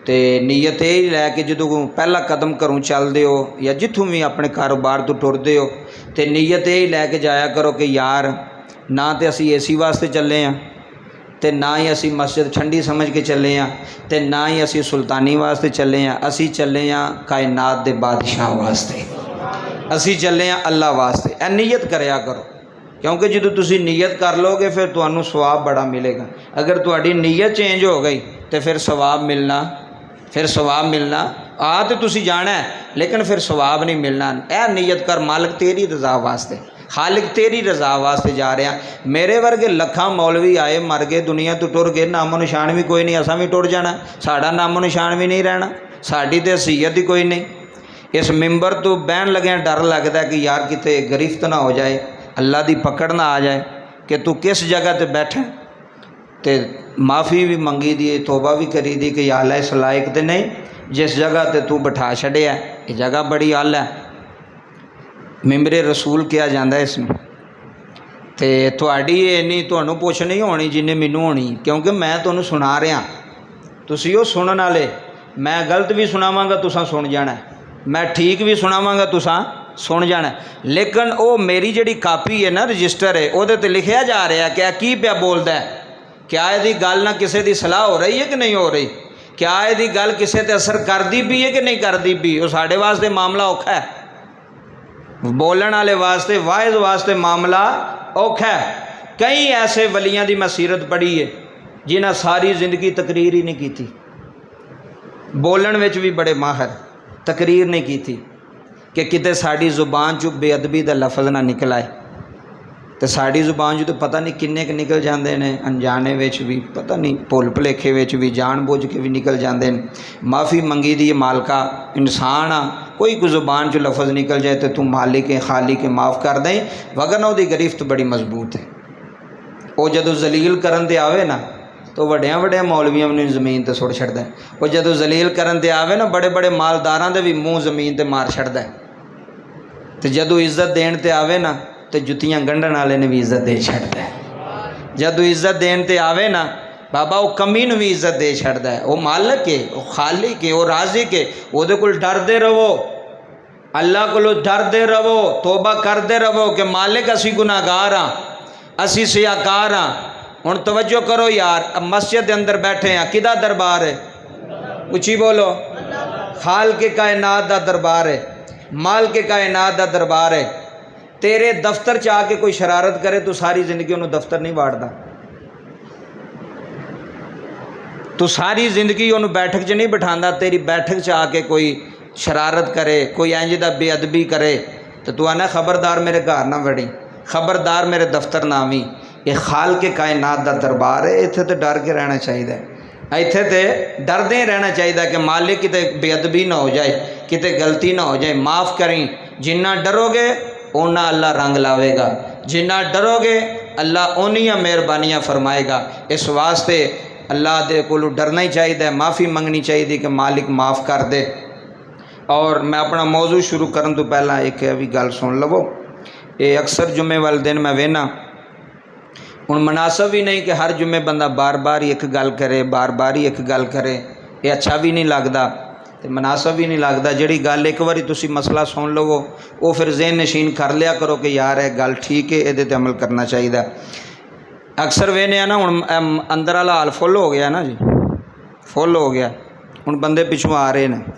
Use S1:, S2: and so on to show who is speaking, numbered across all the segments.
S1: तो नीयत यही लैके जो पहला कदम घरों चलते हो या जितों भी अपने कारोबार तो टुरते हो तो नीयत यही लैके जाया करो कि यार ना तो असी AC वास्ते चले हैं तो ना ही असी मस्जिद ठंडी समझ के चले हैं तो ना ही असी सुल्तानी वास्ते चले हैं। असी चले हैं कायनात के बादशाह वास्ते, असी चले हैं अल्लाह वास्ते। ए नीयत करया करो, क्योंकि जो तुसी नीयत कर लोगे फिर तुहानू सवाब बड़ा मिलेगा। अगर तुहाडी नीयत चेंज हो गई तो फिर सवाब मिलना आ तो तुसी जाना है लेकिन फिर सवाब नहीं मिलना। ए नीयत कर मालिक तेरी रज़ा वास्ते, खालिक तेरी रज़ा वास्ते जा रहे हैं। मेरे वर्गे लखां मौलवी आए मर गए दुनिया तो टुर गए, नामो निशान भी कोई नहीं, असा भी टुर जाना, साड़ा नामो निशान भी नहीं रहना, साड़ी तो हैसीयत ही कोई नहीं। इस मिंबर तो बहन लगे डर लगता है कि यार किते गिरफ्त ना हो जाए, अल्लाह की पकड़ ना आ जाए कि तू किस जगह ते बैठा। तो माफ़ी भी मंगी दी, तौबा भी करी दी कि यार इस लायक तो नहीं, जिस जगह ते तू बिठा छड़िया ये जगह बड़ी आल है, मिंबरे रसूल किया जाता है इसमें। तो थोड़ी इन्नी तुहानू पुछ नहीं होनी जिन्हें मैनू होनी, क्योंकि मैं तुहानू सुना रहा, तुसी वो सुनन वाले। मैं गलत भी सुनावांगा तुसां सुन जाना, मैं ठीक भी सुनावांगा तुसां सुन जाना, लेकिन वो मेरी जिहड़ी कापी है ना, रजिस्टर है, वो लिखिया जा रहा क्या की पिया बोलता है, क्या यदी गल ना किसी की सलाह हो रही है कि नहीं हो रही, क्या यदी गल किसी ते असर करती भी है कि नहीं करती भी। वो साढ़े वास्ते मामला औखा है, बोलन वाले वास्ते वाइज वास्ते मामला औखा है। कई ऐसे वलियां दी मैं सीरत पढ़ी है जिन्हें सारी जिंदगी तकरीर ही नहीं की थी, बोलन में भी बड़े माहर, तकरीर नहीं की थी कि किते साड़ी जुबान चो बेअदबी का लफज ना निकल आए। तो साड़ी जुबान चो तो पता नहीं किन्ने के निकल जाते हैं, अनजाने विच भी, पता नहीं भुल भुलेखे विच भी, जान बुझ के भी निकल जाते हैं। माफ़ी मंगी दी मालका, इंसान आ, कोई जुबान चो लफज निकल जाए तो तू मालिक है खालिक है माफ़ कर दें, वगरना उसकी गिरफ्त बड़ी मजबूत है। वो जदों जलील करन ते आवे ना तो वड्डियां वड्डियां मौलवियां ने जमीन ते सुट छड़दा है। वो जदों जलील करन ते आवे ना बड़े बड़े मालदारां दे भी मूँह जमीन ते मार छड़दा है। तो जदों इज्जत देण ते आवे ना तो जुत्तियां गंढण वाले ने भी इज्जत दे छड़दा है। जदों इज्जत देण ते आवे ना बाबा वो कमी नूं भी इज्जत दे छड़दा है। वो मालिक है, वो खालिक है, वो राज़िक है, उहदे कोल डरदे रहो, अल्लाह कोलों डरदे रहो, तौबा करदे रहो कि मालिक असी गुनाहगार हाँ, असी सियाकार हाँ। हुण तवज्जो करो यार, अब मस्जिद के अंदर बैठे हैं, किदा दरबार है, उची बोलो, खाल के कायनात दा दरबार है, माल के कायनात दा दरबार है। तेरे दफ्तर च आके कोई शरारत करे तो सारी जिंदगी उन्होंने दफ्तर नहीं वाड़दा, तो सारी जिंदगी उन्होंने बैठक च नहीं बिठांदा। तेरी बैठक च आके कोई शरारत करे, कोई इंज दा बेअदबी करे तो तू आना खबरदार मेरे घर ना वड़ी, खबरदार मेरे दफ्तर ना आवी। ये खाल के कायनात दा दरबार है, इत्थे तो डर के रहना चाहिए, इत्थे तो डरदे रहना चाहिए कि मालिक किते बेअदबी ना हो जाए, किते गलती ना हो जाए, माफ़ करी। जिन्ना डरोगे उन्ना अल्लाह रंग लावेगा, जिन्ना डरोगे अल्लाह उन्नियां मेहरबानियां फरमाएगा। इस वास्ते अल्लाह दे कोलों डरना ही चाहिए, माफ़ी मंगनी चाहिए कि मालिक माफ़ कर दे। और मैं अपना मौजू शुरू करने तो पहला एक भी गल सुन लवो। ये अक्सर जुम्मे वाले दिन मैं वेना, हुण मुनासब भी नहीं कि हर जुम्मे बंदा बार बार ही एक गल करे, बार बार ही एक गल करे, ये अच्छा भी नहीं लगता तो मुनासब भी नहीं लगता। जिहड़ी गल एक बारी तुसी मसला सुन लवो वो फिर ज़हन नशीन कर लिया करो कि यार ये गल ठीक है, ये ते अमल करना चाहिए। अक्सर वेने ना हुण अंदर वाला हाल फुल हो गया ना जी, फुल हो गया। हुण बंदे पिछों आ रहे हैं,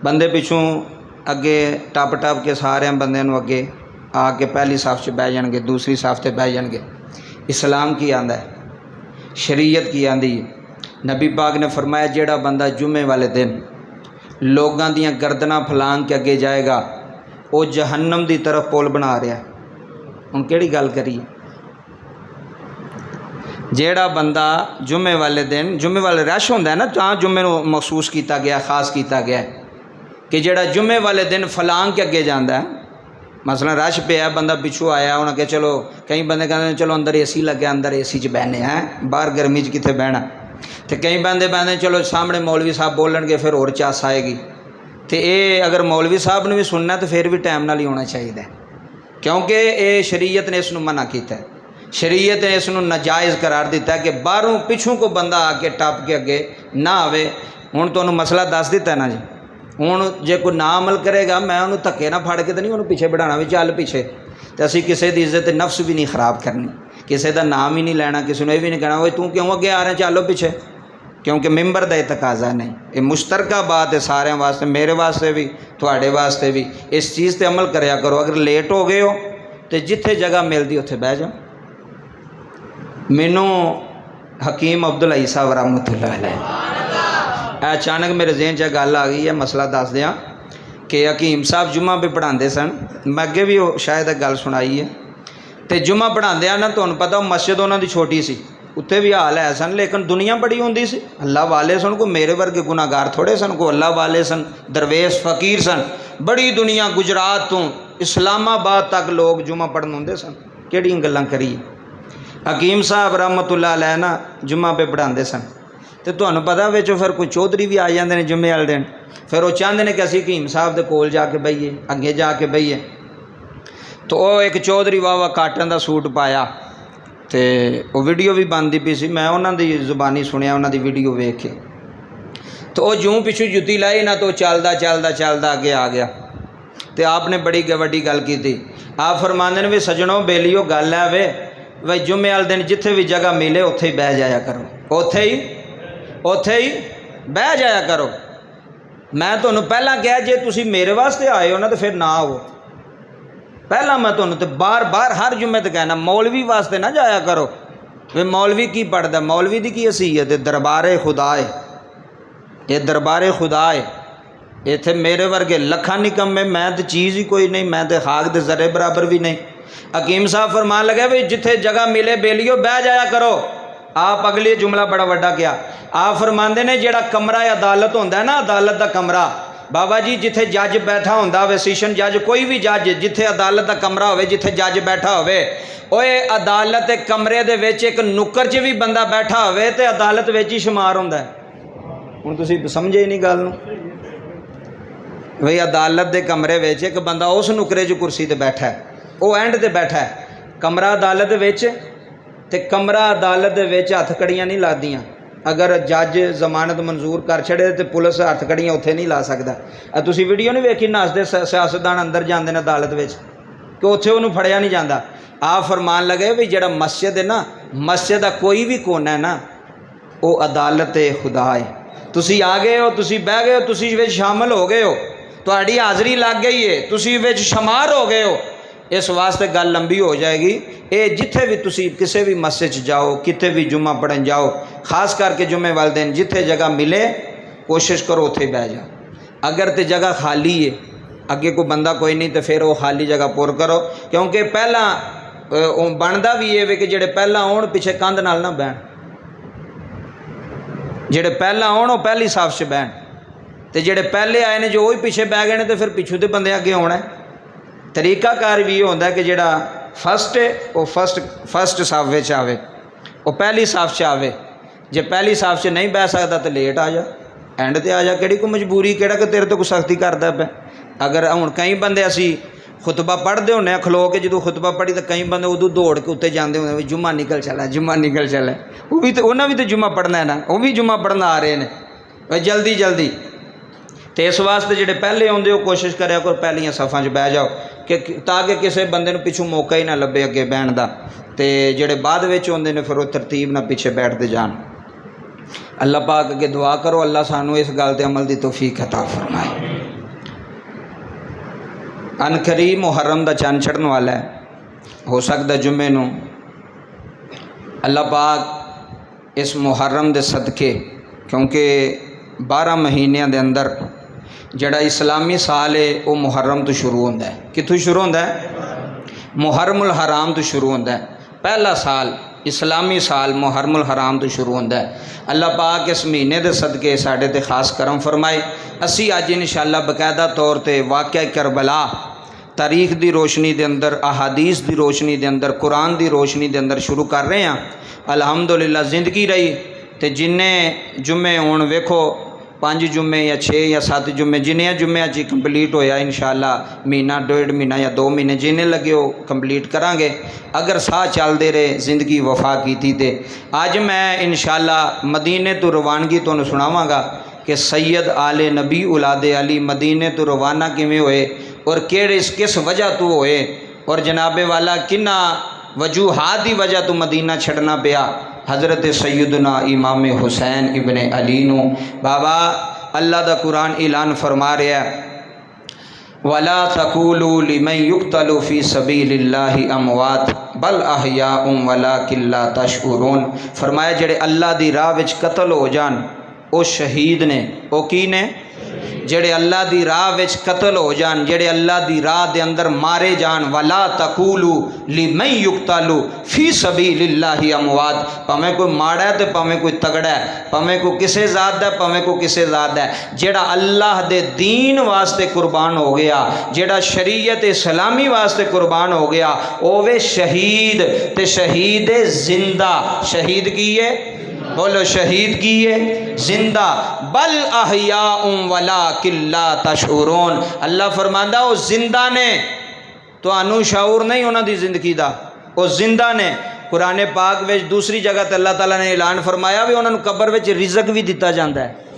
S1: बंदे पिछों अगे टप टप के सारे बंदे नूं अगे आके पहली साफ च बह जाणगे, दूसरी साफ ते बह जाणगे। इस्लाम की आंदा है, शरीयत की आंदी है। नबी पाक ने फरमाया जेड़ा बंदा जुम्मे वाले दिन लोगों दियां गर्दनां फलांग के अगे जाएगा वो जहन्नम की तरफ पुल बना रहा है। हुण किहड़ी गल करिए, जेड़ा बंदा जुम्मे वाले दिन, जुम्मे वाले रश होंदा है ना, तां जुम्मे नूं महसूस किया गया, खास किया गया कि जेड़ा जुम्मे वाले दिन फलांग के अगे जाता है, मसलन रश पे है, बंदा पिछू आया, उन्हें कहा चलो, कई बंदे कहते चलो अंदर AC लगे, अंदर AC च बहने हैं, बाहर गर्मी च कितने बहना। तो कई बंदे बहते चलो सामने मौलवी साहब बोलणगे फिर होर चस आएगी। तो ये अगर मौलवी साहब ने भी सुनना तो फिर भी टाइम नाल ही होना चाहिए, क्योंकि ये शरीयत ने इसनूं मना किया है। शरीयत ने इसनूं नाजायज़ करार दिता कि बाहरों पिछों को बंदा आके टप के अगे ना आवे। हुण तुहानूं मसला दस दिता ना जी। हुण जे कोई ना अमल करेगा मैं उन्होंने धक्के ना फड़ के तो नहीं उन्होंने पीछे बढ़ाना भी चल पीछे, तो असीं किसी की इज्जत नफ्स भी नहीं खराब करनी, किसी का नाम ही नहीं लैना, किसी ने यह भी नहीं कहना वो तू क्यों अगे आ रहा चलो पीछे, क्योंकि मिंबर का तकाजा नहीं। ये मुश्तरका बात है सारे वास्ते, मेरे वास्ते भी तुहाडे वास्ते भी। इस चीज़ पर अमल करया करो। अगर लेट हो गए हो तो जिथे जगह मिलती उत्थे बह जाओ। मैनू हकीम अब्दुल हई साहब रहमतुल्लाह अलैह अचानक मेरे जहन च गल आ गई है, मसला दस दियाँ कि हकीम साहब जुम्मा पे पढ़ाते सन। मैं अगे भी शायद गल सुनाई है। तो जुम्मा पढ़ाते ना तुहानूं पता मस्जिद उन्होंने छोटी सी, उत्थे भी हाल है सन, लेकिन दुनिया बड़ी होंदी सी। अल्लाह वाले सन, कोई मेरे वर्गे गुनाहगार थोड़े सन, कोई अल्लाह वाले सन, दरवेश फकीर सन। बड़ी दुनिया गुजरात तो इस्लामाबाद तक लोग जुम्मा पढ़न आउंदे सन। किहड़ियां गल्लां करिए। हकीम साहब रहमतुल्लाह अलैह ना जुम्मा पे पढ़ाते सन। तो तुहानूं पता विच फिर कोई चौधरी भी आ जाते हैं जुम्मे वाले दिन, फिर वो चाहते हैं कि असीं हकीम साहब के कोल जाके बहीए, अगे जाके बहीए। तो वह एक चौधरी वाह काटन का सूट पाया, तो वो वीडियो भी बनती पई सी। मैं उन्होंने जुबानी सुनिया, उन्होंने वीडियो वेख के, तो वह जूँ पिछू जुत्ती लाई ना तो चलदा चलदा चलदा अगे आ गया। तो आपने बड़ी वड्डी गल की। आप फरमाते हैं भी सजणों बेलियो गल है वे भाई जुम्मे वाले दिन जिथे भी जगह मिले उत्थे ही बह जाया करो, उत्थे ही बह जाया करो। मैं तुहानूं पहला कहा जे तुसीं मेरे वास्ते आए हो ना तो फिर ना आओ। पहला मैं तुहानूं तो बार बार हर जुम्मे तो कहना मौलवी वास्ते ना जाया करो। वे मौलवी की पढ़दा, मौलवी की हसीयत है? दरबारे खुदा है, ये दरबारे खुदा है। इत्थे मेरे वर्गे लखा निकम्मे, मैं तो चीज़ ही कोई नहीं, मैं तो खाक दे जरे बराबर भी नहीं। हकीम साहब फरमान लगे भी जिथे जगह मिले बेलियो बह जाया करो। आप अगली जुमला बड़ा वड्डा किया। आप फरमाते ने जिहड़ा कमरा अदालत होंदा है ना, अदालत का कमरा बाबा जी जिथे जज बैठा होंदा वे, सेशन जज कोई भी जज जिथे अदालत का कमरा होवे, जिथे जज बैठा होवे, ओए अदालत के कमरे दे विच एक नुक्कर च भी बंदा बैठा होवे ते अदालत विच ही शुमार होंदा है। हुण तुसीं समझे ही नहीं गल नूं भाई अदालत के कमरे विच एक बंदा उस नुकरे च कुर्सी ते बैठा है, वो एंड ते बैठा है। कमरा अदालत विच ते कमरा अदालत दे विच हथ कड़ियां नहीं लादियां। अगर जज जमानत मंजूर कर छड़े तो पुलिस हथ कड़ियां उत्थे नहीं ला सकता। तुसीं वीडियो नहीं वेखी नसदे सियासतदान अंदर जाते हैं अदालत विच कि उत्थे उन्होंने फड़िया नहीं जाता। आप फरमान लगे भी जिहड़ा मस्जिद है ना, मस्जिद का कोई भी कोना है ना, वो अदालत खुदा है। तुसीं आ गए हो, तुसीं बह गए हो, तुसीं विच शामिल हो गए हो, तुहाडी हाज़री लग गई है, तुसीं विच शुमार हो गए हो। इस वास्ते गल लंबी हो जाएगी। ये जिथे भी तुसी किसी भी मस्जिद जाओ, किते भी जुम्मा पढ़न जाओ, खास करके जुम्मे वाले दिन जिथे जगह मिले कोशिश करो उत्थे बह जाओ। अगर तो जगह खाली है, अगे कोई बंदा कोई नहीं, तो फिर वो खाली जगह पुर करो। क्योंकि पहला बनता भी ये वे कि जेड़े पहला आउण पिछे कंध नाल ना बहन, जेड़े पहला आउण वो पहली साफ च बहन, तो जेड़े पहले आए ने जो वही पिछे बह गए तो फिर पिछू के बंदे अगे आना है। तरीकाकार भी ये होंदा है कि जेड़ा फस्ट है वो फस्ट साफ में आवे, वो पहली साफ च आवे। जे पहली साफ च नहीं बह सकता तो लेट आ जा, एंड ते आ जा। किहड़ी कोई मजबूरी, किहड़ा कि तेरे तो कोई सख्ती करदा पे। अगर हुण कई बंदे असी खुतबा पढ़ते होंने खलो के, जो खुतबा पढ़ी तो कई बंदे उदों दौड़ के उत्ते जाते होंगे भी जुम्मा निकल चला, जुम्मा निकल चला। वो भी तो उन्हें भी तो जुम्मा पढ़ना है ना, वो भी जुम्मा पढ़ना आ रहे हैं भाई जल्दी जल्दी। तो इस वास्ते जेडे पहले आउंदे हो कोशिश करा करो पहलियां सफ़ां 'च बह जाओ कि ताकि किसी बंदे नूं पिछों मौका ही ना लभे अगे बहन का। तो जेडे बाद विच आउंदे ने फिर वो तरतीब ना पिछे बैठते जान। अल्लाह पाक अगे दुआ करो अल्लाह सानू इस गल ते अमल दी तौफीक अता फरमाए। अनकरी मुहर्रम का चंद चढ़न वाला है, हो सकता जुम्मे नूं अल्लाह पाक इस मुहर्रम के सदके, क्योंकि 12 महीनों के अंदर जड़ा इस्लामी साल है वो मुहर्रम तो शुरू होता है। कितों शुरू होता है? मुहर्रमुल हराम तो शुरू होता है। पहला साल इस्लामी साल मुहर्रमुल हराम तो शुरू होता है। अल्लाह पाक इस महीने के सदके साढ़े ते खास करम फरमाए। असी अज इंशाअल्लाह बकायदा तौर पर वाक़या करबला तारीख की रोशनी के अंदर, अहादीस की रोशनी के अंदर, कुरान की रोशनी के अंदर शुरू कर रहे हैं। अलहमदुलिल्लाह जिंदगी रही तो जिन्ने जुम्मे हुण वेखो 5 जुम्मे या 6 या 7 जुम्मे जिन्हें जुम्मे अच कंप्लीट होया इंशाअल्लाह महीना 1.5 महीना या 2 महीने जिन्हें लगे वो कंप्लीट करांगे अगर साह चलते रहे जिंदगी वफा की ते अज मैं इंशाअल्लाह मदीने तो रवानगी तुहानूं सुणावांगा कि सैयद आले नबी उलादे अली मदीने तो रवाना किवें होए और किस वजह तो होए और जनाबे वाला किन्ना वजूहात की वजह तो मदीना छड़ना पिया हज़रत सैयदना इमाम हुसैन इब्ने अली नूं बाबा अल्लाह दा कुरान ऐलान फरमा रहा है वला तकूलू लिमन युक्तलु फी सबीलिल्लाहि अमवात बल अहयाउम वलाकिन ला तशउरून फरमाया जेड़े अल्लाह दी राह विच कत्ल हो जान वो शहीद ने वो की ने जेड़े अल्लाह दी राह विच कत्ल हो जान जेड़े अल्लाह दी राह दे अंदर मारे जान वला तकूलू लिमन युक्तलु फी सबीलिल्लाहि अमवात भावें कोई माड़ा है तो भावें कोई तगड़ा है भावें कोई किसे ज़ात है भावें कोई किसे ज़ात है जेड़ा अल्लाह दे दीन वास्ते कुर्बान हो गया जेड़ा शरीयत इस्लामी वास्ते कुर्बान हो गया ओवे शहीद ते शहीद जिंदा शहीद की है बोलो शहीद की है जिंदा बल अहयाउम वलाकिन ला तशउरून अल्लाह फरमांदा वो जिंदा ने तुहानू शऊर नहीं उन्हां दी जिंदगी दा वो जिंदा ने कुरान पाक विच दूसरी जगह ते अल्लाह ताला ने ऐलान फरमाया भी उन्हां नू कब्र विच रिज़क भी दिता जांदा है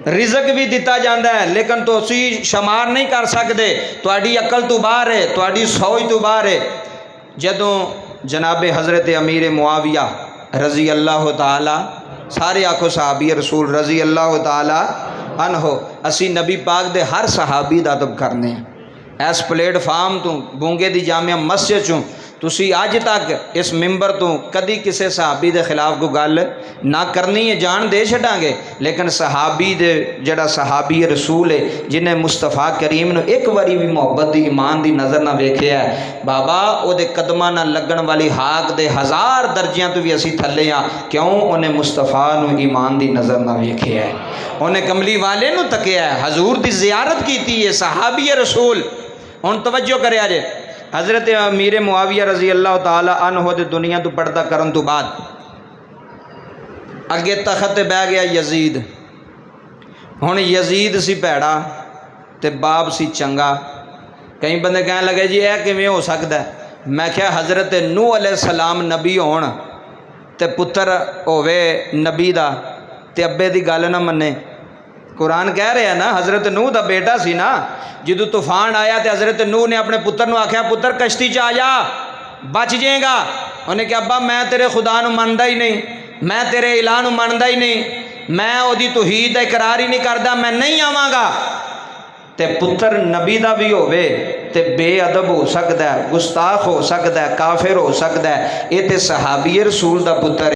S1: रिज़क भी दिता जाता है लेकिन तुसी शुमार नहीं कर सकते तुहाडी अकल तो बाहर है तुहाडी सोच तो बाहर है जदों जनाबे हज़रत अमीर मुआविया रज़ी अल्लाह ताला सारे आखो सहाबी रसूल रज़ी अल्लाह ताला अनहो असी नबी पाक दे हर सहाबी दा अदब करने इस प्लेटफार्म तो बूंगे दी जामिया मस्जिद चों तुसी अज तक इस मिंबर तो कदी किसी सहाबी के खिलाफ कोई गल ना करनी है जान दे छड़ांगे लेकिन सहाबी दे जड़ा सहाबी रसूल है जिन्हें मुस्तफा करीम ने एक बारी भी मुहब्बत दी ईमान दी नज़र ना वेख्या है बाबा उहदे कदमां नाल लगन वाली हाक दे 1000 दर्जियां तो भी असी थले हाँ क्यों उन्हें मुस्तफा नूं ईमान दी नज़र ना वेख्या है उन्हें कमली वाले नूं तकिया है हजूर दी ज़ियारत की है सहाबी रसूल हुण तवज्जो करिया जे हज़रत अमीर मुआविया रज़ी अल्लाह ताला अन्हो दे दुनिया तो पर्दा करन तो बाद अगे तखत बह गया यजीद हुण यजीद सी भैड़ा ते बाप सी चंगा कई बंदे कह लगे जी यह किवें हो सकता है मैं क्या हज़रत नूह अलैहिस्सलाम नबी होण ते पुत्र होवे नबी दा ते अब्बे दी गल ना मन्ने कुरान कह रहा है ना हज़रत नूह दा बेटा सी ना जो तूफान आया तो हज़रत नूह ने अपने पुत्र को आख्या पुत्र कश्ती च आ जा बच जाएगा उन्हें कहा अब्बा मैं तेरे खुदा नूं मनदा ही नहीं मैं तेरे इलाह नूं मनदा ही नहीं मैं ओदी तौहीद दा इकरार ही नहीं करदा मैं नहीं आवांगा ते पुत्र नबी दा भी होवे ते बेअदब हो सकता है गुस्ताख हो सकता है काफिर हो सकता है ये तो सहाबी रसूल दा पुत्र